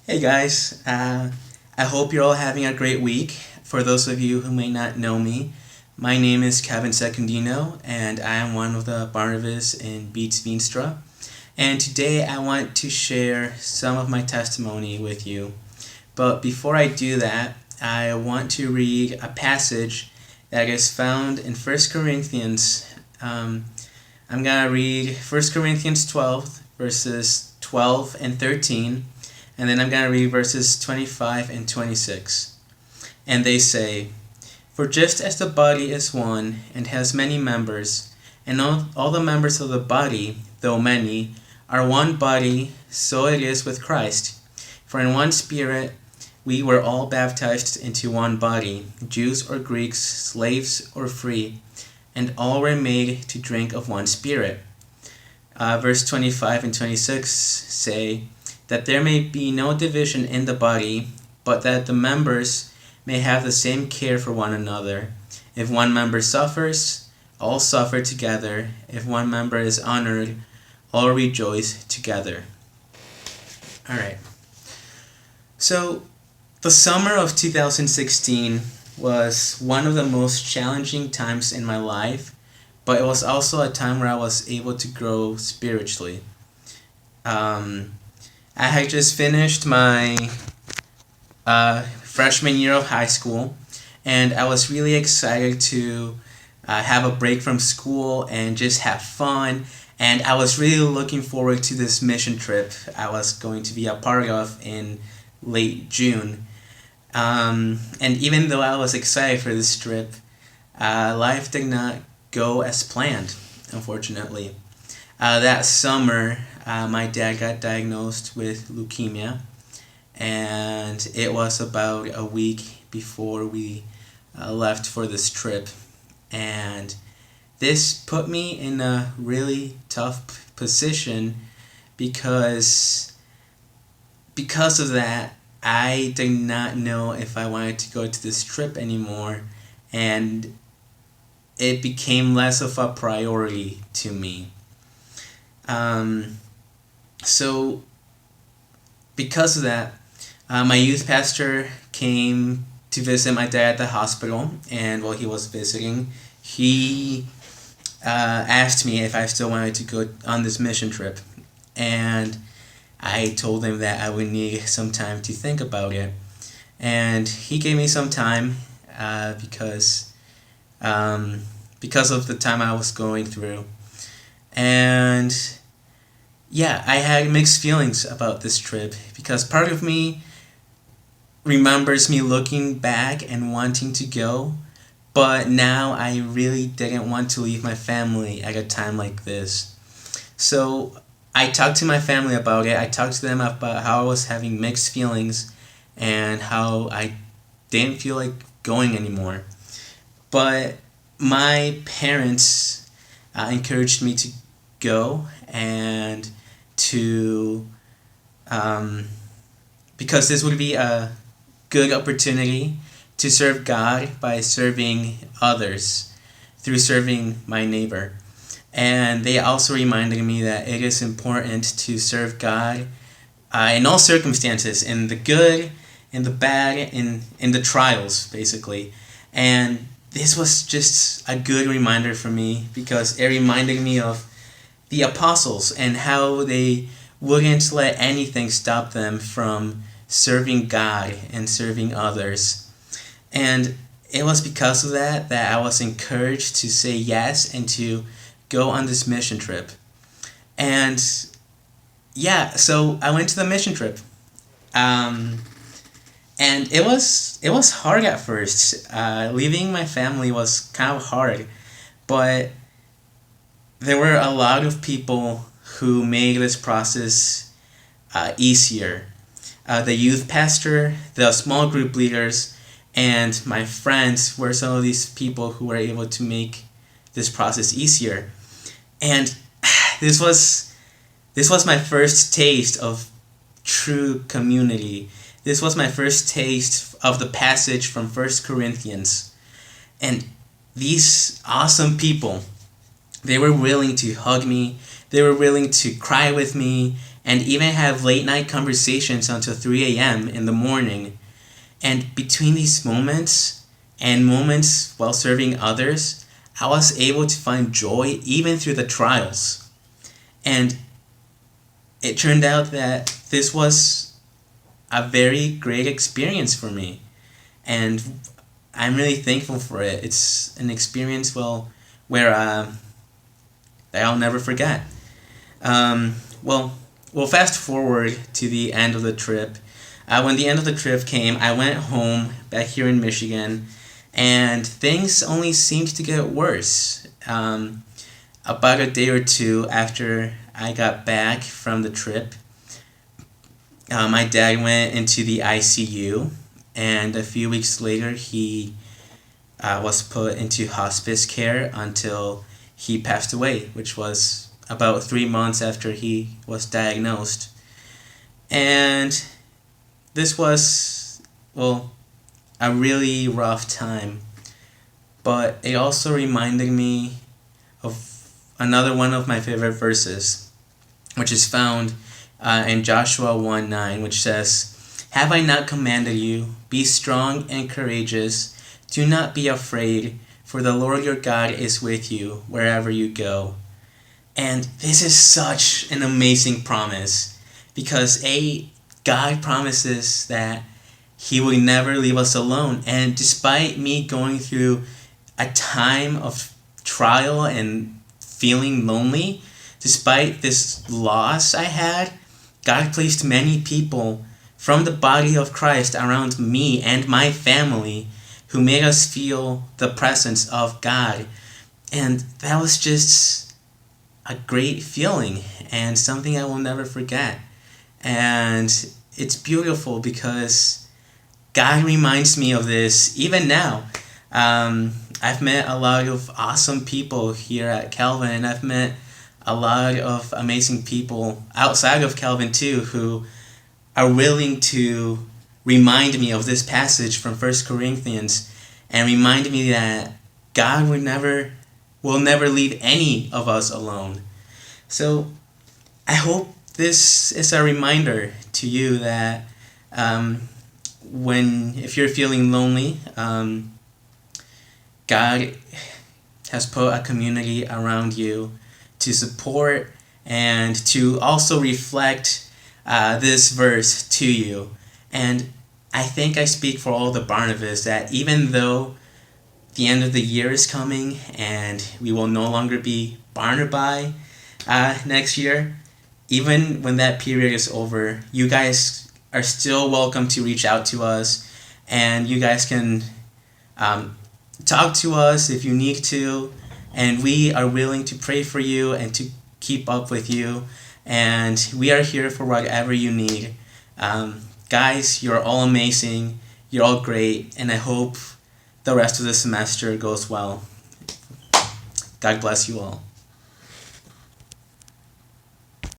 Hey guys, I hope you're all having a great week. For those of you who may not know me, my name is Kevin Secundino, and I am one of the Barnabas in Beats Veenstra. And today I want to share some of my testimony with you. But before I do that, I want to read a passage that is found in 1 Corinthians. I'm going to read 1 Corinthians 12, verses 12 and 13. And then I'm going to read verses 25 and 26. And they say, "For just as the body is one and has many members, and all the members of the body, though many, are one body, so it is with Christ. For in one Spirit we were all baptized into one body, Jews or Greeks, slaves or free, and all were made to drink of one Spirit." Verse 25 and 26 say, "That there may be no division in the body, but that the members may have the same care for one another. If one member suffers, all suffer together. If one member is honored, all rejoice together." Alright, so the summer of 2016 was one of the most challenging times in my life, but it was also a time where I was able to grow spiritually. I had just finished my freshman year of high school, and I was really excited to have a break from school and just have fun. And I was really looking forward to this mission trip I was going to be a part of in late June. And even though I was excited for this trip, life did not go as planned, unfortunately. That summer, my dad got diagnosed with leukemia, and it was about a week before we left for this trip. And this put me in a really tough position because of that, I did not know if I wanted to go to this trip anymore, and it became less of a priority to me. So because of that, my youth pastor came to visit my dad at the hospital, and while he was visiting, he asked me if I still wanted to go on this mission trip, and I told him that I would need some time to think about it, and he gave me some time because of the time I was going through. And yeah, I had mixed feelings about this trip because part of me remembers me looking back and wanting to go, but now I really didn't want to leave my family at a time like this. So I talked to my family about it. I talked to them about how I was having mixed feelings and how I didn't feel like going anymore. But my parents encouraged me to go and to because this would be a good opportunity to serve God by serving others through serving my neighbor. And they also reminded me that it is important to serve God in all circumstances, in the good, in the bad, in the trials, basically. And this was just a good reminder for me because it reminded me of the apostles and how they wouldn't let anything stop them from serving God and serving others. And it was because of that that I was encouraged to say yes and to go on this mission trip. And yeah, so I went to the mission trip. And it was hard at first. Leaving my family was kind of hard, but there were a lot of people who made this process easier. The youth pastor, the small group leaders, and my friends were some of these people who were able to make this process easier. And this was my first taste of true community. This was my first taste of the passage from 1 Corinthians. And these awesome people, they were willing to hug me, they were willing to cry with me, and even have late night conversations until 3 a.m. in the morning. And between these moments and moments while serving others, I was able to find joy even through the trials. And it turned out that this was a very great experience for me. And I'm really thankful for it. It's an experience, where that I'll never forget. Um, well, we'll fast forward to the end of the trip. When the end of the trip came, I went home back here in Michigan, and things only seemed to get worse. About a day or two after I got back from the trip, my dad went into the ICU, and a few weeks later, he was put into hospice care until he passed away, which was about 3 months after he was diagnosed. And this was, a really rough time, but it also reminded me of another one of my favorite verses, which is found in Joshua 1:9, which says, "Have I not commanded you? Be strong and courageous. Do not be afraid, for the Lord your God is with you wherever you go." And this is such an amazing promise, because God promises that He will never leave us alone. And despite me going through a time of trial and feeling lonely, despite this loss I had, God placed many people from the body of Christ around me and my family who made us feel the presence of God. And that was just a great feeling and something I will never forget. And it's beautiful because God reminds me of this even now. I've met a lot of awesome people here at Calvin, and I've met a lot of amazing people outside of Calvin too, who are willing to remind me of this passage from 1 Corinthians and remind me that God will never leave any of us alone. So I hope this is a reminder to you that if you're feeling lonely, God has put a community around you to support and to also reflect this verse to you. And I think I speak for all the Barnabas that even though the end of the year is coming and we will no longer be Barnaby next year, even when that period is over, you guys are still welcome to reach out to us, and you guys can talk to us if you need to, and we are willing to pray for you and to keep up with you, and we are here for whatever you need. Guys, you're all amazing, you're all great, and I hope the rest of the semester goes well. God bless you all.